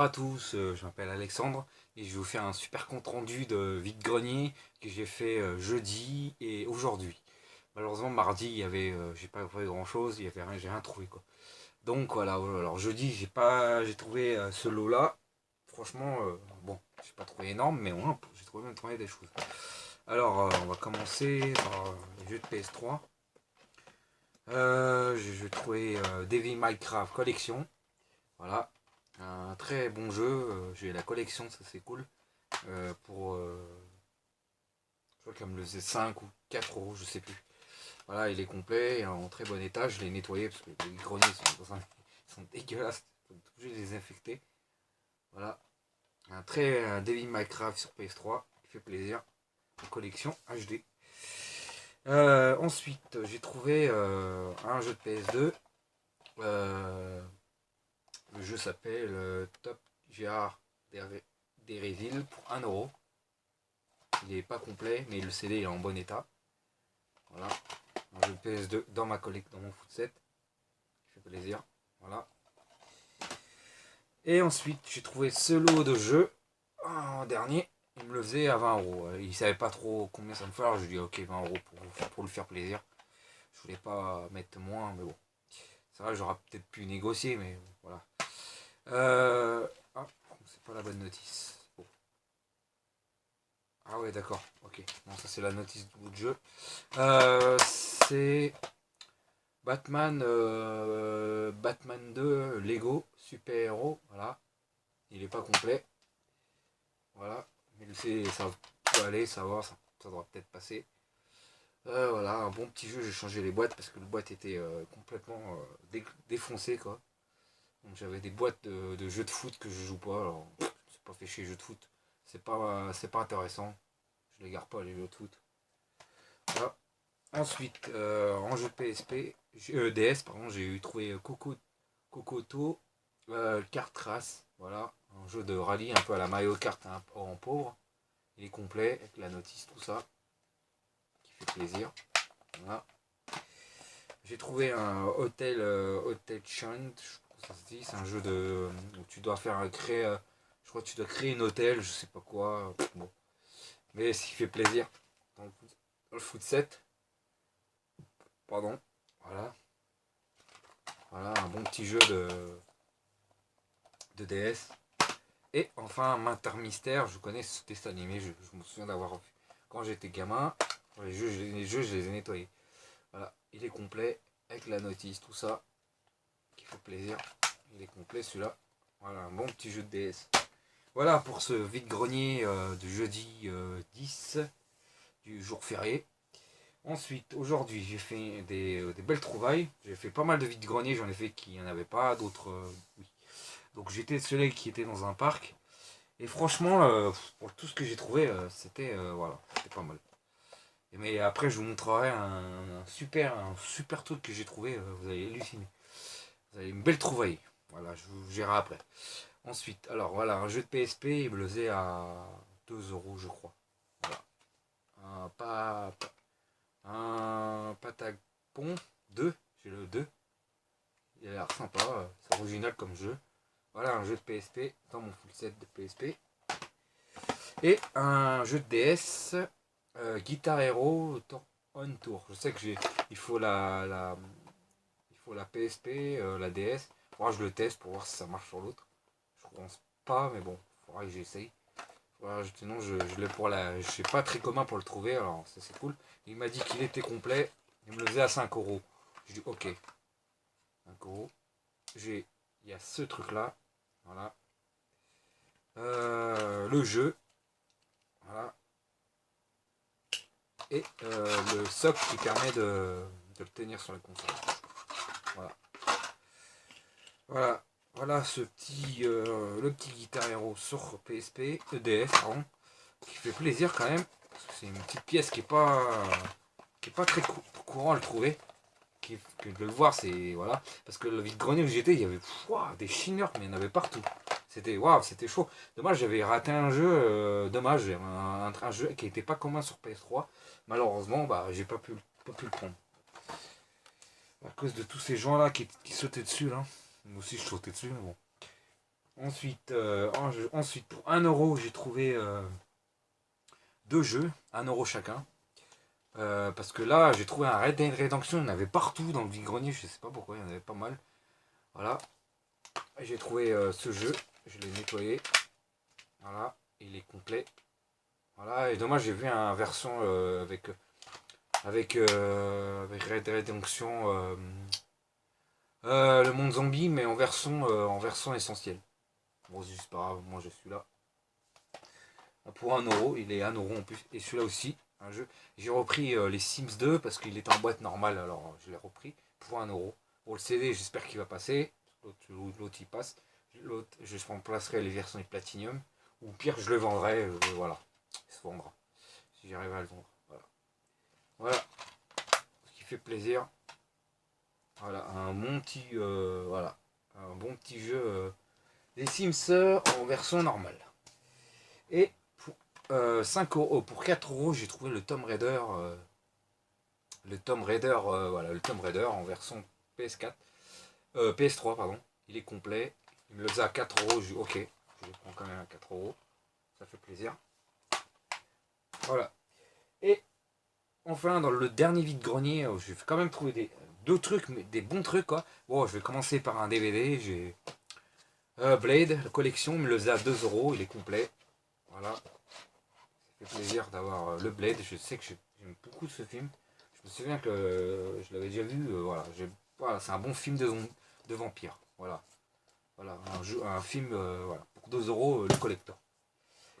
à tous, je m'appelle Alexandre et je vais vous faire un super compte rendu de vide-grenier que j'ai fait jeudi et aujourd'hui. Malheureusement mardi j'ai pas trouvé grand chose, j'ai rien trouvé quoi. Donc voilà, alors jeudi j'ai trouvé ce lot là. Franchement bon, j'ai pas trouvé énorme mais au moins j'ai trouvé des choses. Alors on va commencer par les jeux de PS3. J'ai trouvé Devil May Cry Collection. Voilà, un très bon jeu. J'ai la collection, ça c'est cool. Je crois qu'elle me le faisait 5 ou 4 euros, je sais plus. Voilà, il est complet, en très bon état. Je l'ai nettoyé parce que les greniers sont dégueulasses. Faut obligé de les désinfecter. Voilà, un Devil May Cry sur PS3 qui fait plaisir. En collection HD. Ensuite, j'ai trouvé un jeu de PS2. Le jeu s'appelle Top Gear Daredevil pour 1 euro. Il n'est pas complet, mais le CD est en bon état. Voilà. Un jeu PS2 dans ma collection, dans mon foot set. Qui fait plaisir. Voilà. Et ensuite, j'ai trouvé ce lot de jeux en dernier. Il me le faisait à 20 euros. Il savait pas trop combien ça me fait. Alors je lui ai dit ok, 20 euros pour lui faire plaisir. Je voulais pas mettre moins, mais bon. C'est vrai, j'aurais peut-être pu négocier, mais voilà. Ah, c'est pas la bonne notice. Bon. Ah ouais, d'accord. Ok. Bon, ça c'est la notice du bout de jeu. C'est Batman 2 Lego Super Héros. Voilà. Il est pas complet. Voilà. Mais ça peut aller, ça va, ça devra peut-être passer. Voilà, un bon petit jeu. J'ai changé les boîtes parce que le boîte était complètement défoncé quoi. Donc j'avais des boîtes de jeux de foot que je joue pas. Alors, je me suis pas fait chier jeux de foot. C'est pas intéressant. Je les garde pas les jeux de foot. Voilà. Ensuite, en jeu de PSP, DS, pardon, j'ai trouvé Kokoto, Kart Race, voilà, un jeu de rallye un peu à la Mario Kart en pauvre. Il est complet avec la notice, tout ça, qui fait plaisir. Voilà. J'ai trouvé un Hotel Chant, je crois que ça se dit, c'est un jeu où tu dois je crois que tu dois créer un hôtel, je sais pas quoi, bon. Mais ce qui fait plaisir dans le foot set, pardon, voilà. Voilà, un bon petit jeu de DS. Et enfin, Minter Mystère, je connais ce dessin animé, je me souviens d'avoir vu quand j'étais gamin. Les jeux, je les ai nettoyés. Voilà, il est complet, avec la notice, tout ça, qui fait plaisir. Il est complet celui-là. Voilà, un bon petit jeu de DS. Voilà pour ce vide-grenier du jeudi 10 du jour férié. Ensuite, aujourd'hui, j'ai fait des belles trouvailles. J'ai fait pas mal de vide-grenier, j'en ai fait qui n'y en avait pas, d'autres, oui. Donc j'étais celui qui était dans un parc. Et franchement, pour tout ce que j'ai trouvé, voilà, c'était pas mal. Mais après, je vous montrerai un super truc que j'ai trouvé. Vous allez halluciner. Vous avez une belle trouvaille. Voilà, je vous gérerai après. Ensuite, alors voilà, un jeu de PSP, il me le faisait à 2 euros, je crois. Voilà. Un, pas, un Patapon 2, j'ai le 2. Il a l'air sympa, c'est original comme jeu. Voilà, un jeu de PSP dans mon full set de PSP. Et un jeu de DS, Guitar Hero On Tour. Je sais que il faut il faut la PSP, la DS. Faudra que je le teste pour voir si ça marche sur l'autre. Je pense pas, mais bon, faudra que j'essaye. Voilà, sinon je l'ai pour la. Je sais pas très commun pour le trouver, alors ça c'est cool. Il m'a dit qu'il était complet. Il me le faisait à 5 euros. Je dis ok. 5 euros. Il y a ce truc là. Voilà. Le jeu. Voilà. Et le socle qui permet de le tenir sur la console. Voilà. Voilà. Voilà le petit Guitar Hero sur PSP, EDF, pardon, qui fait plaisir quand même. Parce que c'est une petite pièce qui est pas très courant à le trouver. Que de le voir, c'est. Voilà. Parce que le vide-grenier où j'étais, il y avait des chineurs, mais il y en avait partout. C'était chaud. Dommage, j'avais raté un jeu, dommage, un jeu qui n'était pas commun sur PS3. Malheureusement, bah, j'ai pas pu le prendre. À cause de tous ces gens là qui sautaient dessus là. Moi aussi je sautais dessus, mais bon. Ensuite, ensuite pour 1 €, j'ai trouvé 2 jeux, 1 € chacun. Parce que là, j'ai trouvé un Red Dead Redemption, il y en avait partout dans le vide-grenier, je sais pas pourquoi, il y en avait pas mal. Voilà, j'ai trouvé ce jeu, je l'ai nettoyé. Voilà, il est complet. Voilà, et dommage, j'ai vu un version avec Red Dead Redemption, le monde zombie, mais en version essentielle. Bon, c'est pas grave, moi je suis là. Pour 1 €, il est 1 € en plus. Et celui-là aussi, un jeu. J'ai repris les Sims 2 parce qu'il est en boîte normale, alors je l'ai repris pour 1 €. Pour le CD, j'espère qu'il va passer. L'autre il passe. L'autre, je remplacerai les versions de Platinum. Ou pire, je le vendrai. Voilà, il se vendra. Si j'arrive à le vendre. Voilà. Voilà. Ce qui fait plaisir. Voilà, un bon petit, voilà, un bon petit jeu des Sims en version normale. Et pour 5 €, pour 4 €, j'ai trouvé le Tomb Raider, voilà, le Tomb Raider en version PS4, PS3 pardon. Il est complet. Il me le faisait à 4 €. Ok, je le prends quand même à 4 €. Ça fait plaisir. Voilà. Et enfin, dans le dernier vide-grenier, j'ai quand même trouvé deux trucs, mais des bons trucs quoi. Bon, je vais commencer par un DVD. J'ai Blade, la collection, il me le faisait à 2 €. Il est complet. Voilà. Ça fait plaisir d'avoir le Blade. Je sais que j'aime beaucoup ce film. Je me souviens que je l'avais déjà vu. Voilà, voilà, c'est un bon film de vampire. Voilà. Voilà, un film voilà, pour 2 € le collector.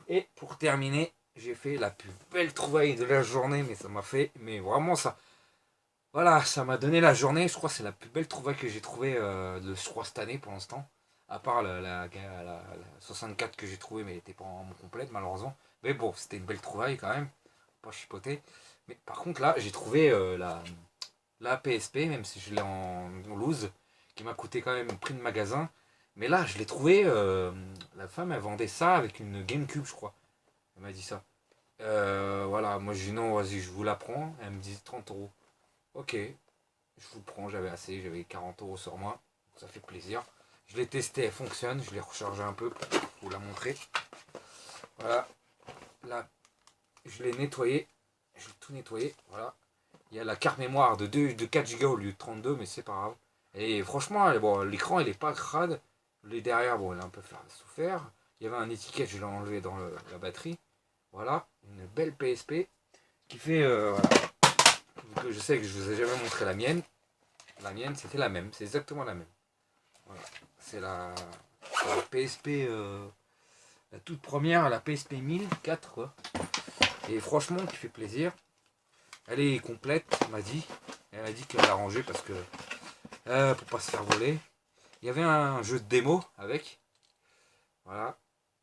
Et pour terminer, j'ai fait la plus belle trouvaille de la journée, mais ça m'a fait, mais vraiment ça, voilà, ça m'a donné la journée. Je crois que c'est la plus belle trouvaille que j'ai trouvée, je crois, cette année pour l'instant. À part la 64 que j'ai trouvée, mais elle n'était pas en complète malheureusement. Mais bon, c'était une belle trouvaille quand même, pas chipoter. Mais par contre là, j'ai trouvé la PSP, même si je l'ai en loose, qui m'a coûté quand même un prix de magasin. Mais là, je l'ai trouvé, la femme, elle vendait ça avec une GameCube, je crois. Elle m'a dit ça. Voilà, moi j'ai dit non, vas-y, je vous la prends. Elle me dit 30 €. Ok, je vous le prends, j'avais assez, j'avais 40 € sur moi. Ça fait plaisir. Je l'ai testé, elle fonctionne. Je l'ai rechargé un peu pour vous la montrer. Voilà, là, je l'ai nettoyé. Je l'ai tout nettoyé, voilà. Il y a la carte mémoire de 4 Go au lieu de 32, mais c'est pas grave. Et franchement, bon, l'écran il est pas crade. Les derrière, bon, il a un peu souffert. Il y avait un étiquette, je l'ai enlevé dans la batterie. Voilà, une belle PSP qui fait. Voilà. Donc, je sais que je vous ai jamais montré la mienne. La mienne, c'était la même, c'est exactement la même. Voilà. C'est la PSP, la toute première, la PSP 1004, quoi. Et franchement, qui fait plaisir. Elle est complète, elle m'a dit. Elle a dit qu'elle l'a rangée parce que pour pas se faire voler. Il y avait un jeu de démo avec. Voilà,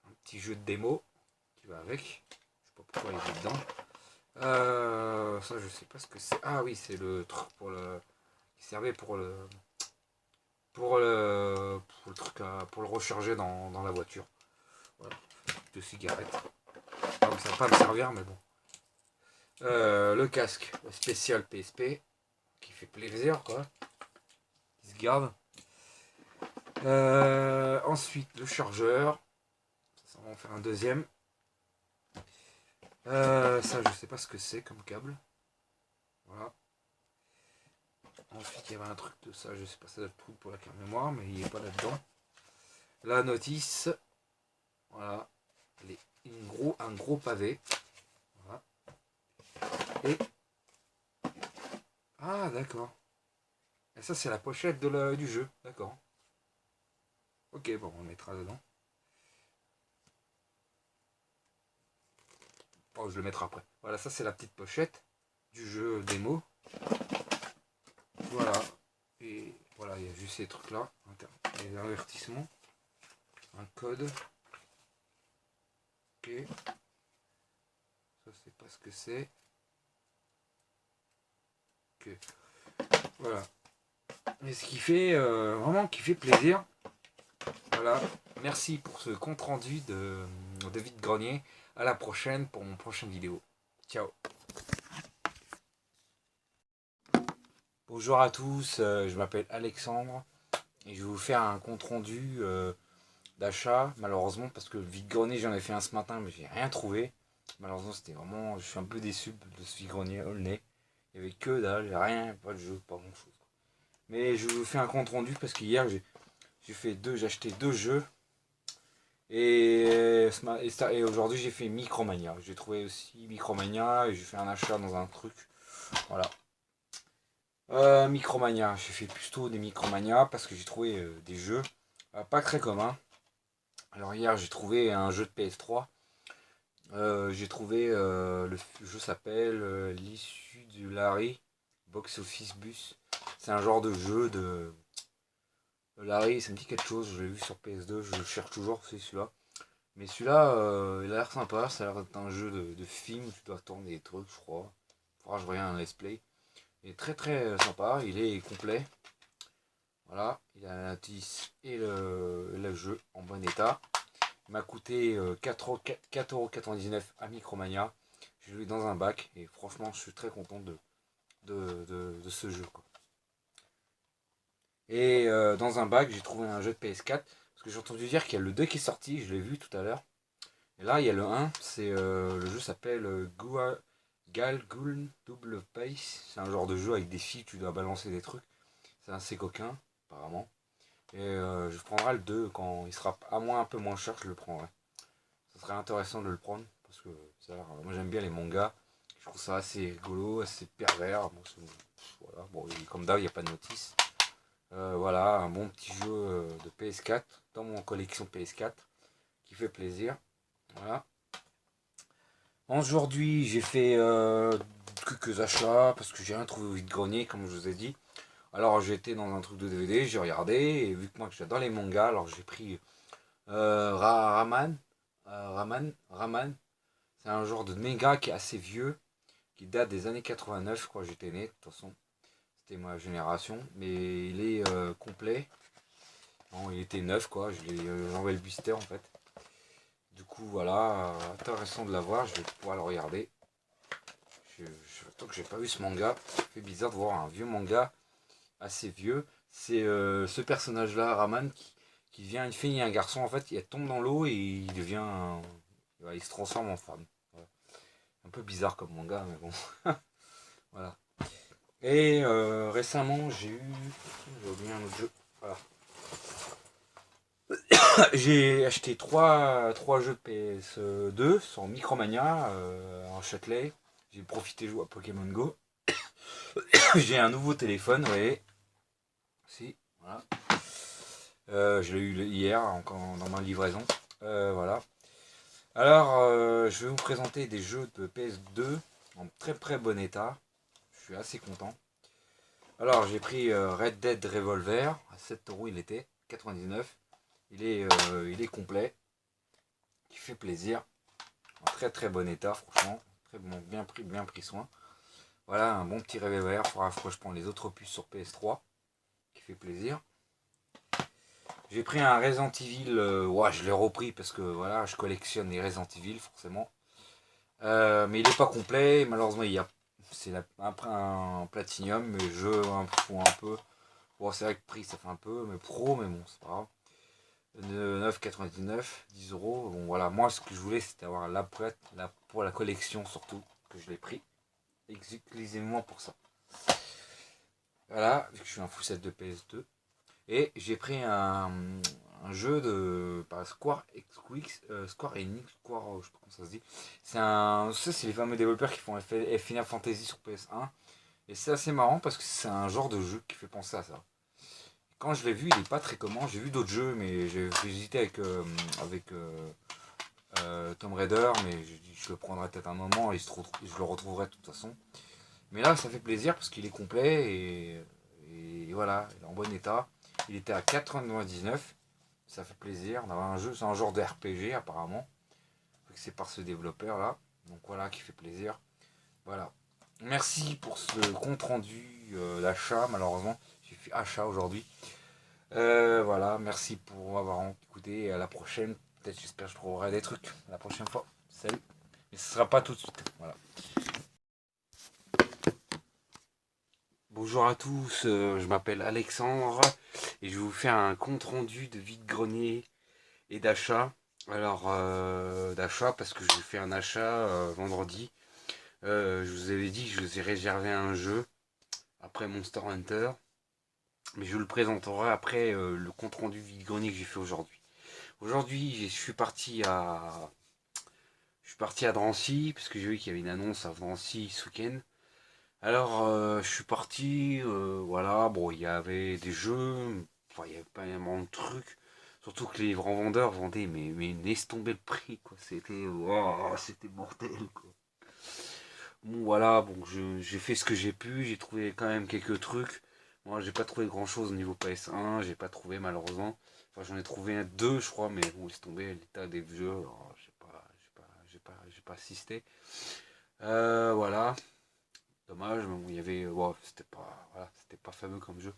un petit jeu de démo qui va avec. Je sais pas pourquoi il est dedans. Ça, je sais pas ce que c'est. Ah oui, c'est le truc pour le qui servait pour le truc pour le recharger dans la voiture. Voilà, de cigarettes. Ah, ça va pas me servir, mais bon. Le casque spécial PSP qui fait plaisir, quoi. Qui se garde. Ensuite, le chargeur. Ça, on va en faire un deuxième. Ça, je sais pas ce que c'est comme câble. Voilà. Ensuite, il y avait un truc de ça, je sais pas, ça doit être le truc pour la carte mémoire, mais il est pas là-dedans. La notice. Voilà. Un gros pavé. Voilà. Et. Ah, d'accord. Et ça, c'est la pochette du jeu. D'accord. Ok, bon, on mettra dedans. Oh, je le mettrai après. Voilà, ça, c'est la petite pochette du jeu démo. Voilà. Et voilà, il y a juste ces trucs-là. Des avertissements. Un code. Ok. Ça, c'est pas ce que c'est. Ok. Voilà. Et ce qui fait vraiment qui fait plaisir. Voilà. Merci pour ce compte rendu de vide-grenier. À la prochaine pour mon prochaine vidéo. Ciao. Bonjour à tous, je m'appelle Alexandre et je vais vous faire un compte rendu d'achat, malheureusement, parce que le vide-grenier, j'en ai fait un ce matin, mais j'ai rien trouvé. Malheureusement, c'était vraiment. Je suis un peu déçu de ce vide-grenier Aulnay. Il n'y avait que dalle, j'ai rien, pas de jeu, pas grand chose. Mais je vous fais un compte rendu parce qu'hier j'ai acheté deux jeux. Et aujourd'hui j'ai fait Micromania. J'ai trouvé aussi Micromania et j'ai fait un achat dans un truc. Voilà. Micromania, j'ai fait plutôt des Micromania parce que j'ai trouvé des jeux pas très communs. Alors hier j'ai trouvé un jeu de PS3. J'ai trouvé le jeu s'appelle l'issue du Larry Box Office Bus. C'est un genre de jeu de Larry, ça me dit quelque chose, je l'ai vu sur PS2, je le cherche toujours, c'est celui-là. Mais celui-là, il a l'air sympa, ça a l'air d'être un jeu de film où tu dois tourner des trucs, je crois. Faudra que je regarde un let's play. Il est très très sympa, il est complet. Voilà, il a la notice et le jeu en bon état. Il m'a coûté 4,99€ à Micromania. Je l'ai eu dans un bac et franchement je suis très content de ce jeu, quoi. Et dans un bac j'ai trouvé un jeu de PS4. Parce que j'ai entendu dire qu'il y a le 2 qui est sorti, je l'ai vu tout à l'heure. Et là il y a le 1, le jeu s'appelle Galgul Double Pace. C'est un genre de jeu avec des filles, tu dois balancer des trucs. C'est assez coquin, apparemment. Et je prendrai le 2 quand il sera à moins un peu moins cher, je le prendrai. Ça serait intéressant de le prendre parce que moi j'aime bien les mangas. Je trouve ça assez rigolo, assez pervers. Bon, voilà. Bon, comme d'hab, il n'y a pas de notice. Voilà, un bon petit jeu de PS4 dans mon collection PS4 qui fait plaisir. Voilà. Aujourd'hui, j'ai fait quelques achats parce que j'ai rien trouvé au vide-grenier, comme je vous ai dit. Alors, j'étais dans un truc de DVD, j'ai regardé, et vu que moi j'adore les mangas, alors j'ai pris Raman. Raman. C'est un genre de manga qui est assez vieux, qui date des années 89, quoi. J'étais né, de toute façon. C'était ma génération. Mais il est complet. Bon, il était neuf, quoi. J'ai envoyé le blister, en fait. Du coup, voilà, intéressant de l'avoir, je vais pouvoir le regarder. Tant que j'ai pas vu ce manga, ça fait bizarre de voir un vieux manga assez vieux. C'est ce personnage-là, Raman, qui devient une fille et un garçon. En fait, il tombe dans l'eau et il devient. Il se transforme en femme. Voilà. Un peu bizarre comme manga, mais bon. Voilà. Et récemment, j'ai oublié un autre jeu. Voilà. J'ai acheté trois jeux de PS2 sur Micromania en Châtelet. J'ai profité de jouer à Pokémon Go. J'ai un nouveau téléphone, vous voyez. Si, voilà. Je l'ai eu hier dans ma livraison. Voilà. Alors, je vais vous présenter des jeux de PS2 en très très bon état. Je suis assez content. Alors, j'ai pris Red Dead Revolver. À 7€ il était. 99. Il est complet. Qui fait plaisir. En très très bon état, franchement. Très bon, bien pris soin. Voilà, un bon petit revolver. Faudra que je prends les autres puces sur PS3. Qui fait plaisir. J'ai pris un Resident Evil, ouais, je l'ai repris parce que voilà, je collectionne les Resident Evil forcément. Mais il n'est pas complet, malheureusement c'est un platinium, mais je fous un peu. Bon, c'est vrai que le prix ça fait un peu, mais pro, mais bon, c'est pas grave. 9,99, 10€. Bon voilà, moi ce que je voulais c'était avoir la prête pour la collection surtout, que je l'ai pris exclusivement pour ça. Voilà, vu que je suis un foussette de PS2. Et j'ai pris un jeu de Square Enix, je sais pas comment ça se dit. C'est les fameux développeurs qui font Final Fantasy sur PS1. Et c'est assez marrant parce que c'est un genre de jeu qui fait penser à ça. Quand je l'ai vu, il n'est pas très commun. J'ai vu d'autres jeux, mais j'ai hésité avec Tomb Raider, mais je le prendrai peut-être un moment et je le retrouverai de toute façon. Mais là, ça fait plaisir parce qu'il est complet et voilà, il est en bon état. Il était à 4,99€. Ça fait plaisir d'avoir un jeu. C'est un genre de RPG apparemment. C'est par ce développeur là. Donc voilà, qui fait plaisir. Voilà. Merci pour ce compte rendu d'achat. Malheureusement, j'ai fait achat aujourd'hui. Voilà, merci pour avoir écouté. Et à la prochaine. Peut-être, j'espère que je trouverai des trucs la prochaine fois. Salut. Mais ce sera pas tout de suite. Voilà. Bonjour à tous, je m'appelle Alexandre et je vais vous faire un compte rendu de vide-grenier et d'achat. Alors, d'achat parce que j'ai fait un achat vendredi. Je vous avais dit que je vous ai réservé un jeu après Monster Hunter. Mais je vous le présenterai après le compte rendu vide-grenier que j'ai fait aujourd'hui. Aujourd'hui, je suis parti à Drancy parce que j'ai vu qu'il y avait une annonce à Drancy ce week-end. Alors, je suis parti, voilà, bon, il y avait des jeux, enfin, il y avait pas vraiment de trucs. Surtout que les grands vendeurs vendaient, mais laisse tomber le prix, quoi. C'était, oh, c'était mortel, quoi. Bon, voilà, bon, j'ai fait ce que j'ai pu, j'ai trouvé quand même quelques trucs. Moi, j'ai pas trouvé grand chose au niveau PS1, j'ai pas trouvé malheureusement. Enfin, j'en ai trouvé un, deux, je crois, mais bon, laisse tomber l'état des jeux, alors, j'ai pas assisté. Voilà, dommage, mais bon, il y avait, bon, c'était pas, voilà, c'était pas fameux comme jeu.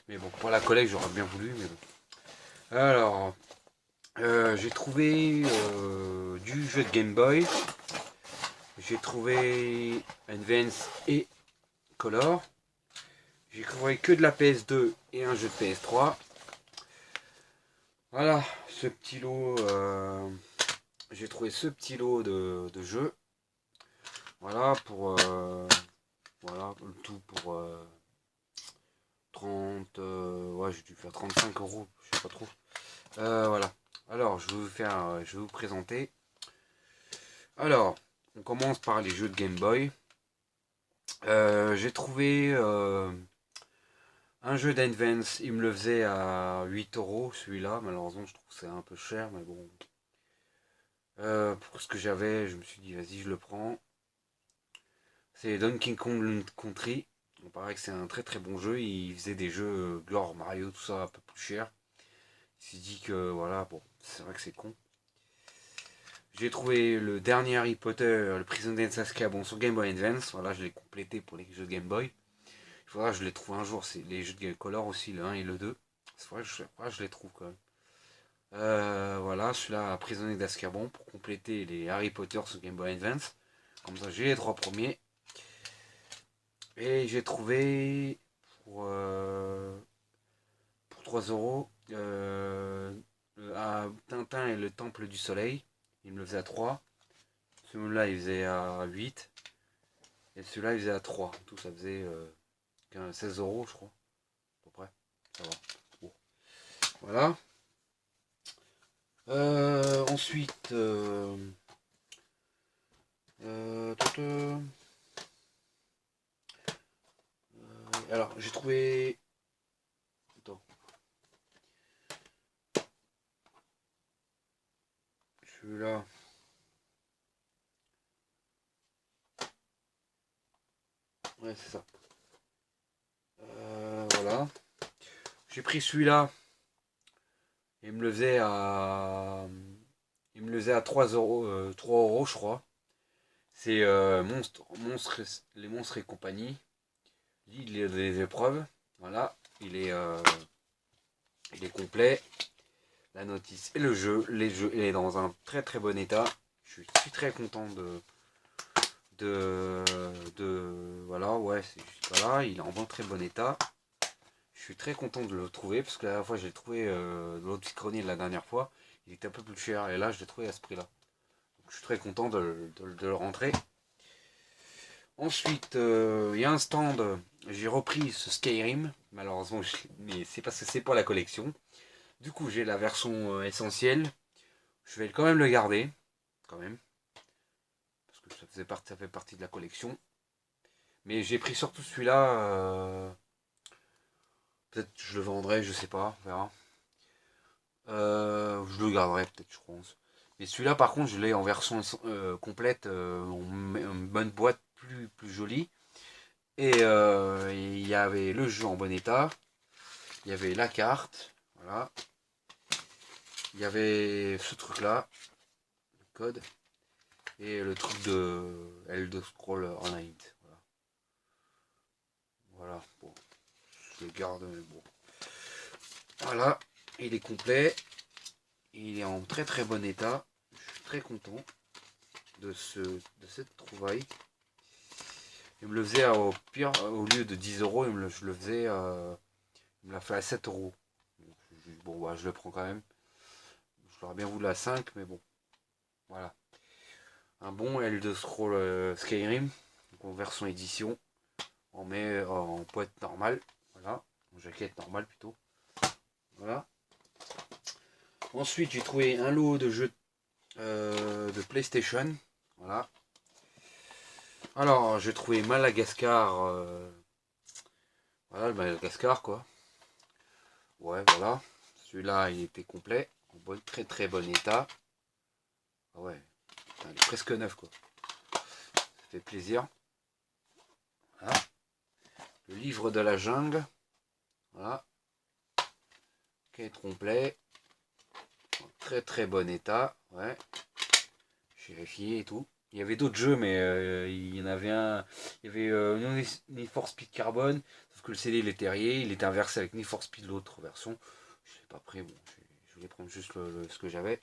Mais bon, pour la collecte, j'aurais bien voulu, mais bon. Alors, j'ai trouvé du jeu de Game Boy. J'ai trouvé Advance et Color. J'ai trouvé que de la PS2 et un jeu de PS3. Voilà, ce petit lot. J'ai trouvé ce petit lot de jeux. Voilà, voilà, le tout pour 30. Ouais, j'ai dû faire 35 €, je sais pas trop. Voilà. Alors, je vais vous présenter. Alors, on commence par les jeux de Game Boy. J'ai trouvé un jeu d'Advance, il me le faisait à 8 € celui-là. Malheureusement, je trouve que c'est un peu cher, mais bon. Pour ce que j'avais, je me suis dit, vas-y, je le prends. C'est Donkey Kong Country. Il paraît que c'est un très très bon jeu. Il faisait des jeux Glore, Mario, tout ça, un peu plus cher. Il s'est dit que voilà, bon, c'est vrai que c'est con. J'ai trouvé le dernier Harry Potter, le Prisonnier d'Azkaban sur Game Boy Advance. Voilà, je l'ai complété pour les jeux de Game Boy. Il faudra que je les trouve un jour. C'est les jeux de Game Color aussi, le 1 et le 2. C'est vrai que je les trouve quand même. Voilà, celui-là, Prisonnier d'Azkaban pour compléter les Harry Potter sur Game Boy Advance. Comme ça, j'ai les trois premiers. Et j'ai trouvé pour 3 € Tintin et le Temple du Soleil. Il me le faisait à 3. Celui-là, il faisait à 8. Et celui-là, il faisait à 3. Tout ça faisait 16 € je crois. À peu près. Ça va. Bon. Voilà. Ensuite, euh, alors j'ai trouvé. Attends. Celui-là. Ouais, c'est ça. Voilà. J'ai pris celui-là. Il me le faisait à. Il me le faisait à 3 €, 3 € je crois. C'est les monstres et compagnie. Il y a des épreuves. Voilà. Il est complet. La notice et le jeu. Il est dans un très très bon état. Je suis très content voilà, ouais, c'est juste voilà, il est en bon très bon état. Je suis très content de le trouver parce que la dernière fois je l'ai trouvé de l'autre petit grenier de la dernière fois, il était un peu plus cher et là je l'ai trouvé à ce prix là. Donc, je suis très content de le rentrer. Ensuite, il y a un stand, j'ai repris ce Skyrim, malheureusement, mais c'est parce que c'est pas la collection. Du coup, j'ai la version essentielle. Je vais quand même le garder, quand même, parce que ça fait partie de la collection. Mais j'ai pris surtout celui-là. Peut-être que je le vendrai, je sais pas, on verra. Je le garderai peut-être, je pense. Mais celui-là, par contre, je l'ai en version complète, une bonne boîte plus jolie. Et il y avait le jeu en bon état. Il y avait la carte. Voilà. Il y avait ce truc-là, le code. Et le truc de Elder Scroll Online. Voilà. Voilà. Bon. Je le garde, mais bon. Voilà. Il est complet. Il est en très très bon état. Je suis très content de cette trouvaille. Il me le faisait au pire, au lieu de 10 €, je le faisais, il me l'a fait à 7 €. Donc, bon, bah, je le prends quand même. l'aurais bien voulu à 5, mais bon. Voilà. Un bon Elder Scrolls Skyrim, donc en version édition. On met en boîte normale. Voilà. En jaquette normale plutôt. Voilà. Ensuite, j'ai trouvé un lot de jeux de PlayStation. Voilà. Alors, j'ai trouvé Madagascar. Voilà, le Madagascar, quoi. Ouais, voilà. Celui-là, il était complet. En très très bon état. Ah ouais. Putain, il est presque neuf, quoi. Ça fait plaisir. Voilà. Le livre de la jungle. Voilà. Qui complet. En très très bon état. Ouais. J'ai vérifié et tout. Il y avait d'autres jeux, mais il y en avait un. Il y avait Need for Speed Carbone, sauf que le CD il était rayé, il était inversé avec Need for Speed l'autre version. Je l'ai pas pris, bon, je voulais prendre juste ce que j'avais.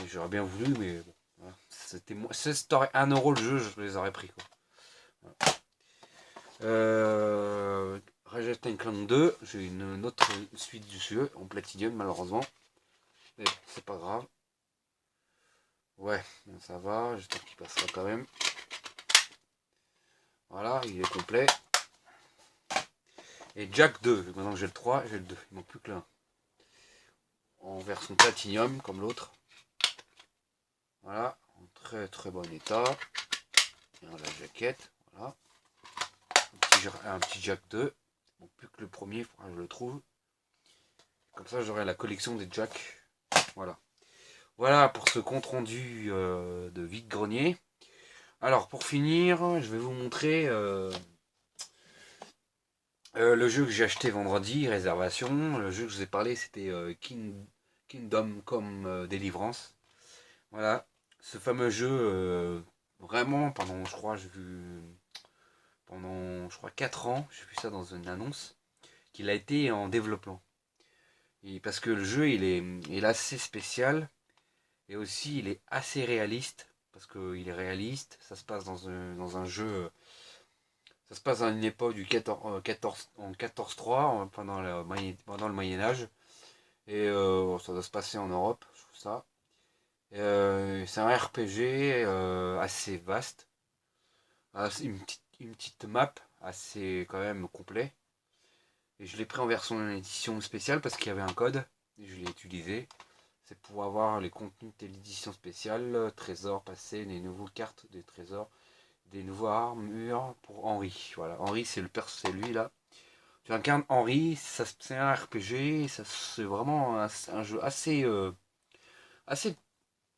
J'aurais bien voulu, mais bon. Voilà. C'était moi. Si c'était 1 € le jeu, je les aurais pris quoi. Voilà. Ratchet & Clank 2, j'ai une autre suite du jeu en Platinum malheureusement. Mais c'est pas grave. Ouais, ça va, j'espère qu'il passera quand même. Voilà, il est complet. Et Jack 2, maintenant j'ai le 3, j'ai le 2, il manque plus que l'un. En version Platinum comme l'autre. Voilà, en très très bon état. Et la jaquette, voilà. Un petit Jack 2. Il manque plus que le premier, il faudra que je le trouve. Comme ça j'aurai la collection des Jack. Voilà. Voilà pour ce compte rendu de vide-grenier. Alors pour finir, je vais vous montrer le jeu que j'ai acheté vendredi, réservation. Le jeu que je vous ai parlé, c'était Kingdom Come Deliverance. Voilà, ce fameux jeu, vraiment pendant, je crois, pendant, 4 ans, j'ai vu ça dans une annonce, qu'il a été en développement. Et parce que le jeu, il est assez spécial. Et aussi, il est assez réaliste. Parce qu'il est réaliste. Ça se passe dans un jeu. Ça se passe à une époque du 1403, pendant le Moyen-Âge. Et ça doit se passer en Europe, je trouve ça. C'est un RPG assez vaste. Une petite map assez quand même complet. Et je l'ai pris en version édition spéciale parce qu'il y avait un code. Et je l'ai utilisé. C'est pour avoir les contenus de l'édition spéciale, trésors passés, les nouveaux cartes des trésors, des nouveaux armures pour Henri. Voilà, Henri c'est c'est lui là. Tu incarnes Henri, c'est un RPG, c'est vraiment un jeu assez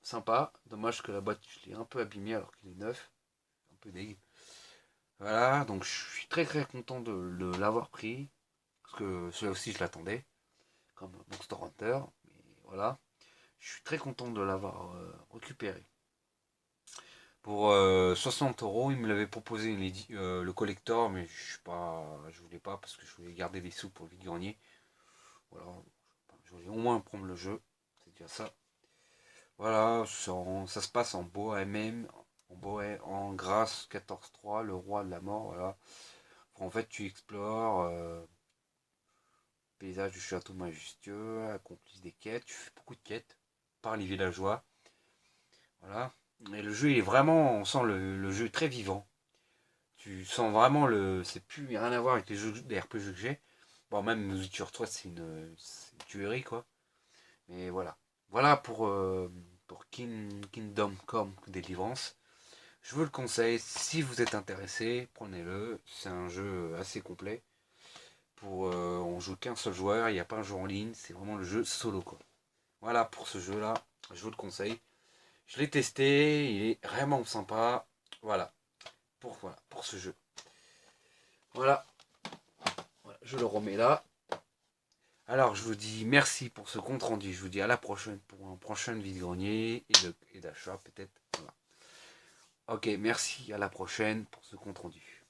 sympa. Dommage que la boîte je l'ai un peu abîmée alors qu'il est neuf, un peu dégueu. Voilà, donc je suis très très content de l'avoir pris, parce que celui-là aussi je l'attendais, comme Monster Hunter, mais voilà. Je suis très content de l'avoir récupéré. Pour 60 €, il me l'avait proposé le collector, mais je voulais pas parce que je voulais garder des sous pour le vide-grenier. Voilà, je voulais au moins prendre le jeu, c'est déjà ça. Voilà, ça se passe en Bohème, en Grâce 14-3, le roi de la mort, voilà. En fait, tu explores paysage du château majestueux, accomplis des quêtes, tu fais beaucoup de quêtes par les villageois. Voilà. Et le jeu est vraiment, on sent le jeu très vivant. Tu sens vraiment c'est plus rien à voir avec les jeux des RPG que j'ai. Bon, même Witcher 3, c'est une tuerie, quoi. Mais voilà. Voilà pour Kingdom Come Deliverance. Je vous le conseille, si vous êtes intéressé, prenez-le. C'est un jeu assez complet. On joue qu'un seul joueur, il n'y a pas un jeu en ligne, c'est vraiment le jeu solo, quoi. Voilà pour ce jeu-là, je vous le conseille. Je l'ai testé, il est vraiment sympa. Voilà pour ce jeu. Voilà, je le remets là. Alors je vous dis merci pour ce compte rendu. Je vous dis à la prochaine pour un prochain vide-grenier et d'achat peut-être. Voilà. Ok, merci, à la prochaine pour ce compte rendu.